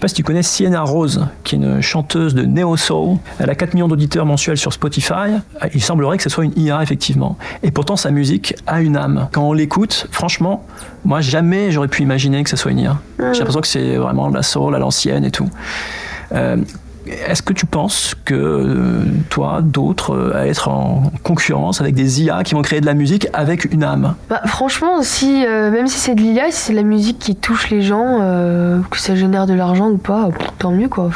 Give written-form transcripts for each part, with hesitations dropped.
pas si tu connais Sienna Rose, qui est une chanteuse de Neo Soul. Elle a 4 millions d'auditeurs mensuels sur Spotify. Il semblerait que ce soit une IA, effectivement. Et pourtant, sa musique a une âme. Quand on l'écoute, franchement, moi, jamais j'aurais pu imaginer que ce soit une IA. J'ai l'impression que c'est vraiment de la soul à l'ancienne et tout. Est-ce que tu penses que toi, d'autres, à être en concurrence avec des IA qui vont créer de la musique avec une âme ? Franchement, même si c'est de l'IA, si c'est de la musique qui touche les gens, que ça génère de l'argent ou pas, tant mieux quoi.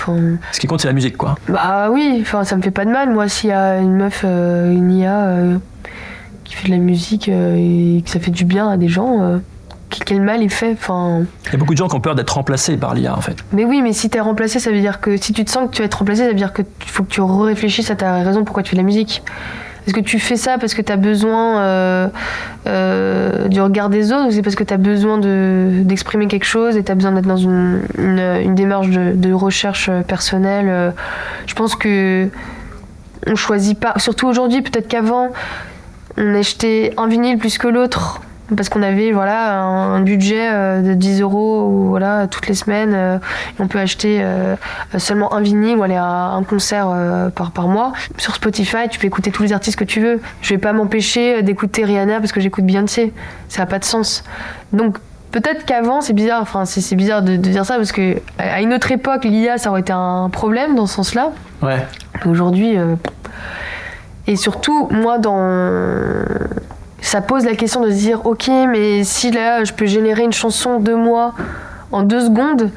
Ce qui compte, c'est la musique, quoi. Bah oui, ça me fait pas de mal. Moi, s'il y a une meuf, une IA qui fait de la musique et que ça fait du bien à des gens... quel mal est fait, Il y a beaucoup de gens qui ont peur d'être remplacés par l'IA, en fait. Mais oui, mais si t'es remplacé, ça veut dire que si tu te sens que tu vas être remplacé, ça veut dire qu'il faut que tu réfléchisses à ta raison pourquoi tu fais de la musique. Est-ce que tu fais ça parce que t'as besoin du regard des autres, ou c'est parce que t'as besoin d'exprimer quelque chose et t'as besoin d'être dans une démarche de recherche personnelle. Je pense que on choisit pas, surtout aujourd'hui, peut-être qu'avant, on achetait un vinyle plus que l'autre. Parce qu'on avait un budget de 10 € voilà, toutes les semaines. Et on peut acheter seulement un vinyle ou aller à un concert par mois. Sur Spotify, tu peux écouter tous les artistes que tu veux. Je vais pas m'empêcher d'écouter Rihanna parce que j'écoute Beyoncé. Ça n'a pas de sens. Donc peut-être qu'avant, c'est bizarre, c'est bizarre de dire ça parce qu'à une autre époque, l'IA, ça aurait été un problème dans ce sens-là. Ouais. Aujourd'hui, et surtout, moi, ça pose la question de se dire ok, mais si là je peux générer une chanson de moi en 2 secondes,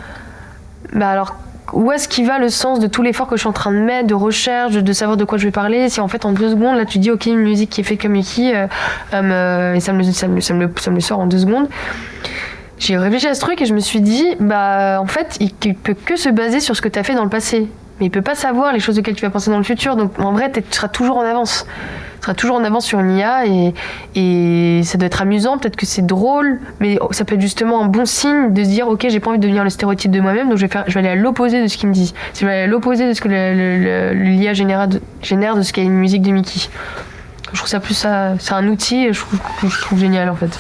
alors où est-ce qu'il va le sens de tout l'effort que je suis en train de mettre, de recherche, de savoir de quoi je vais parler, si en fait en 2 secondes là tu dis ok, une musique qui est faite comme Mickey et ça me le sort en 2 secondes. J'ai réfléchi à ce truc et je me suis dit en fait il peut que se baser sur ce que tu as fait dans le passé, mais il peut pas savoir les choses auxquelles tu vas penser dans le futur, donc en vrai tu seras toujours en avance. Tu seras toujours en avance sur une IA et ça doit être amusant, peut-être que c'est drôle, mais ça peut être justement un bon signe de se dire ok, j'ai pas envie de devenir le stéréotype de moi-même, donc je vais aller à l'opposé de ce qu'il me dit. Je vais aller à l'opposé de ce que l'IA génère de ce qu'est une musique de Mickey. Je trouve ça plus c'est un outil, je trouve génial en fait.